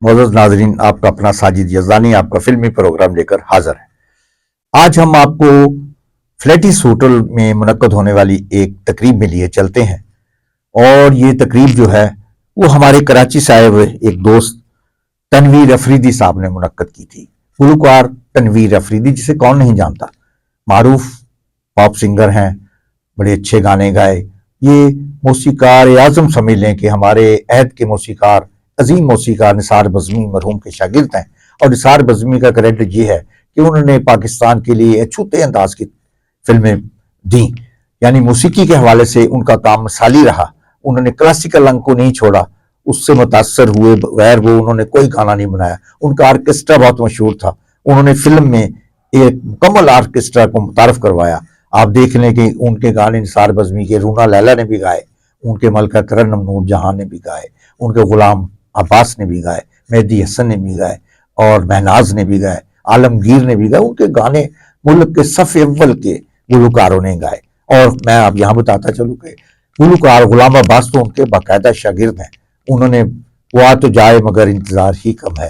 معزز ناظرین، آپ کا اپنا ساجد یزدانی آپ کا فلمی پروگرام لے کر حاضر ہے۔ آج ہم آپ کو فلیٹس ہوٹل میں منعقد ہونے والی ایک تقریب میں لیے چلتے ہیں، اور یہ تقریب جو ہے وہ ہمارے کراچی سے آئے ہوئے ایک دوست تنویر افریدی صاحب نے منعقد کی تھی۔ گلوکار تنویر افریدی، جسے کون نہیں جانتا، معروف پاپ سنگر ہیں، بڑے اچھے گانے گائے۔ یہ موسیقار اعظم سمجھ لیں کہ ہمارے عہد کے موسیقار، عظیم موسیقار نثار بزمی مرحوم کے شاگرد ہیں، اور نثار بزمی کا کریڈٹ یہ ہے کہ انہوں نے پاکستان کے لیے اچھوتے انداز کی فلمیں دیں، یعنی موسیقی کے حوالے سے ان کا کام مثالی رہا۔ انہوں نے کلاسیکل انگ کو نہیں چھوڑا، اس سے متاثر ہوئے بغیر وہ انہوں نے کوئی گانا نہیں بنایا۔ ان کا آرکیسٹرا بہت مشہور تھا، انہوں نے فلم میں ایک مکمل آرکیسٹرا کو متعارف کروایا۔ آپ دیکھ لیں کہ ان کے گانے نثار بزمی کے رونا لیلا نے بھی گائے، ان کے ملکہ ترنم نور جہاں نے بھی گائے، ان کے غلام عباس نے بھی گائے، مہدی حسن نے بھی گائے، اور مہناز نے بھی گائے، عالمگیر نے بھی گائے۔ ان کے گانے ملک کے صف اول کے گلوکاروں نے گائے۔ اور میں آپ یہاں بتاتا چلوں کہ گلوکار غلام عباس تو ان کے باقاعدہ شاگرد ہیں۔ انہوں نے وہ آ تو جائے مگر انتظار ہی کم ہے،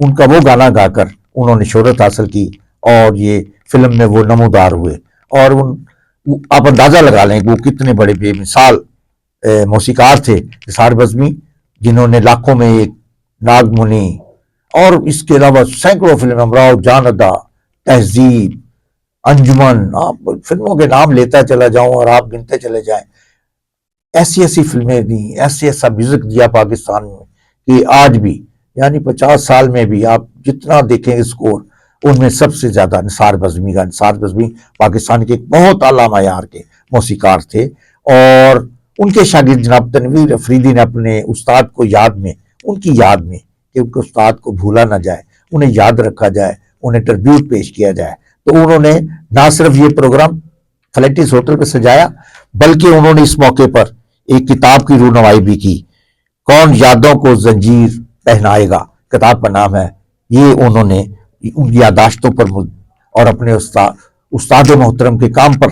ان کا وہ گانا گا کر انہوں نے شہرت حاصل کی، اور یہ فلم میں وہ نمودار ہوئے۔ اور آپ اندازہ لگا لیں کہ وہ کتنے بڑے بے مثال موسیقار تھے نثار بزمی، جنہوں نے لاکھوں میں ایک، ناگمنی، اور اس کے علاوہ سینکڑوں فلم، امراؤ جان ادا، تہذیب، انجمن، آپ فلموں کے نام لیتا چلا جاؤں اور آپ گنتے چلے جائیں۔ ایسی ایسی فلمیں دیں، ایسا میوزک دیا پاکستان میں کہ آج بھی، یعنی 50 سال میں بھی آپ جتنا دیکھیں اسکور، ان میں سب سے زیادہ نثار بزمی کا۔ نثار بزمی پاکستان کے ایک بہت اعلیٰ معیار کے موسیقار تھے، اور ان کے شاگرد جناب تنویر افریدی نے اپنے استاد کو یاد میں، ان کی یاد میں، کہ ان کے استاد کو بھولا نہ جائے، انہیں یاد رکھا جائے، انہیں ٹربیوٹ پیش کیا جائے، تو انہوں نے نہ صرف یہ پروگرام فلیٹس ہوٹل پہ سجایا، بلکہ انہوں نے اس موقع پر ایک کتاب کی رونمائی بھی کی، کون یادوں کو زنجیر پہنائے گا، کتاب کا نام ہے۔ یہ انہوں نے ان یاداشتوں پر اور اپنے استاد محترم کے کام پر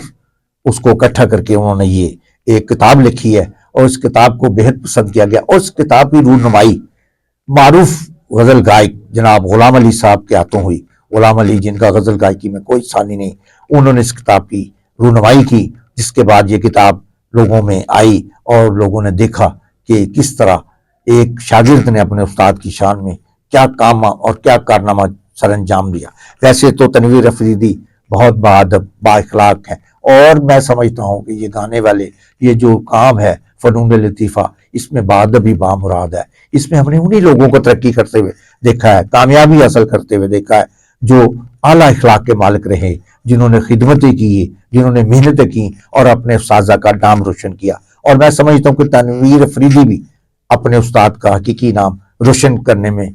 اس کو اکٹھا کر کے انہوں نے یہ ایک کتاب لکھی ہے، اور اس کتاب کو بہت پسند کیا گیا۔ اور اس کتاب کی رونمائی معروف غزل گائک جناب غلام علی صاحب کے ہاتھوں ہوئی۔ غلام علی، جن کا غزل گائکی میں کوئی ثانی نہیں، انہوں نے اس کتاب کی رونمائی کی، جس کے بعد یہ کتاب لوگوں میں آئی، اور لوگوں نے دیکھا کہ کس طرح ایک شاگرد نے اپنے استاد کی شان میں کیا کام اور کیا کارنامہ سر انجام دیا۔ ویسے تو تنویر افریدی بہت باادب، با اخلاق ہیں، اور میں سمجھتا ہوں کہ یہ گانے والے، یہ جو کام ہے فنون لطیفہ، اس میں باادب ہی بامراد ہے۔ اس میں ہم نے انہی لوگوں کو ترقی کرتے ہوئے دیکھا ہے، کامیابی حاصل کرتے ہوئے دیکھا ہے، جو اعلیٰ اخلاق کے مالک رہے، جنہوں نے خدمتیں کی، جنہوں نے محنتیں کی، اور اپنے اساتذہ کا نام روشن کیا۔ اور میں سمجھتا ہوں کہ تنویر افریدی بھی اپنے استاد کا حقیقی نام روشن کرنے میں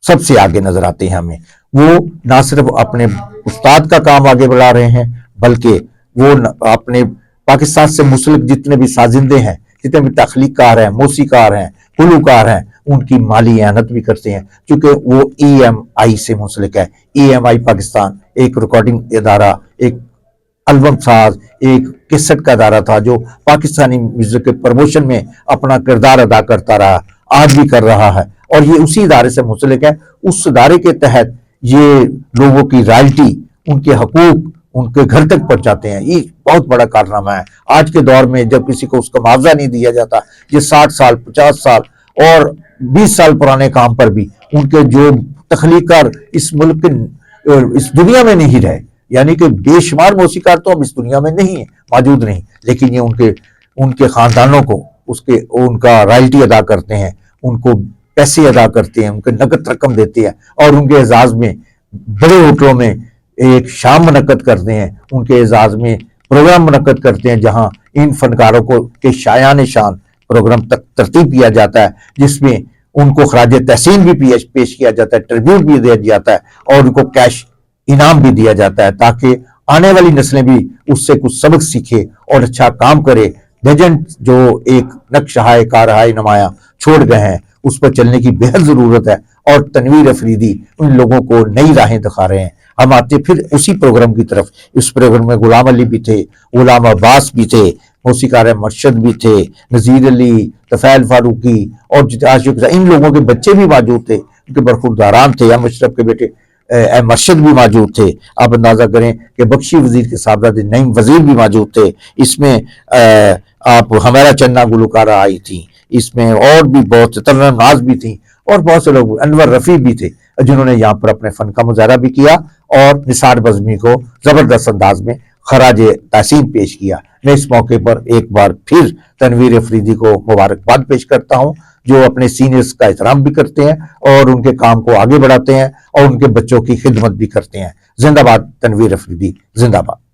سب سے آگے نظر آتے ہیں ہمیں۔ وہ نہ صرف اپنے استاد کا کام آگے بڑھا رہے ہیں، بلکہ وہ اپنے پاکستان سے منسلک جتنے بھی سازندے ہیں، جتنے بھی تخلیق کار ہیں، موسیقار ہیں، گلوکار ہیں، ان کی مالی اعانت بھی کرتے ہیں، چونکہ وہ EMI سے منسلک ہے۔ EMI پاکستان ایک ریکارڈنگ ادارہ، ایک البم ساز، ایک کیسٹ کا ادارہ تھا، جو پاکستانی میوزک کے پروموشن میں اپنا کردار ادا کرتا رہا، آج بھی کر رہا ہے، اور یہ اسی ادارے سے منسلک ہے۔ اس ادارے کے تحت یہ لوگوں کی رائلٹی، ان کے حقوق ان کے گھر تک پہنچاتے ہیں۔ یہ بہت بڑا کارنامہ ہے۔ آج کے دور میں جب کسی کو اس کا معاوضہ نہیں دیا جاتا، یہ 60 سال، 50 سال اور 20 سال پرانے کام پر بھی ان کے جو تخلیق کار اس ملک کے، اس دنیا میں نہیں رہے، یعنی کہ بے شمار موسیقار تو اب اس دنیا میں نہیں ہیں، موجود نہیں، لیکن یہ ان کے خاندانوں کو ان کا رائلٹی ادا کرتے ہیں، ان کو پیسے ادا کرتے ہیں، ان کے نقد رقم دیتے ہیں، اور ان کے اعزاز میں بڑے ہوٹلوں میں ایک شام منعقد کرتے ہیں، ان کے اعزاز میں پروگرام منعقد کرتے ہیں، جہاں ان فنکاروں کو کے شایان شان پروگرام تک ترتیب کیا جاتا ہے، جس میں ان کو خراج تحسین بھی پیش کیا جاتا ہے، ٹریبیوٹ بھی دیا جاتا ہے، اور ان کو کیش انعام بھی دیا جاتا ہے، تاکہ آنے والی نسلیں بھی اس سے کچھ سبق سیکھے اور اچھا کام کرے۔ لیجنڈ جو ایک نقشہ کارہائے نمایاں چھوڑ گئے ہیں، اس پر چلنے کی بہت ضرورت ہے، اور تنویر افریدی ان لوگوں کو نئی راہیں دکھا رہے ہیں۔ ہم آتے پھر اسی پروگرام کی طرف۔ اس پروگرام میں غلام علی بھی تھے، غلام عباس بھی تھے، موسیقار مرشد بھی تھے، نذیر علی، طفیل فاروقی، اور ان لوگوں کے بچے بھی موجود تھے، کے برخورداران تھے، احمد اشرف کے بیٹے مرشد بھی موجود تھے. آپ اندازہ کریں کہ بخشی وزیر کے صاحبزادے نعیم وزیر بھی موجود تھے. اس میں آپ ہمیرا چننا گلوکارہ آئی تھیں، اس میں اور بھی بہت سے، ترنم ناز بھی تھیں، اور بہت سے لوگ، انور رفیع بھی تھے جنہوں نے یہاں پر اپنے فن کا مظاہرہ بھی کیا اور نثار بزمی کو زبردست انداز میں خراج تحسین پیش کیا. میں اس موقع پر ایک بار پھر تنویر افریدی کو مبارکباد پیش کرتا ہوں، جو اپنے سینئرز کا احترام بھی کرتے ہیں اور ان کے کام کو آگے بڑھاتے ہیں اور ان کے بچوں کی خدمت بھی کرتے ہیں. زندہ باد تنویر افریدی، زندہ باد.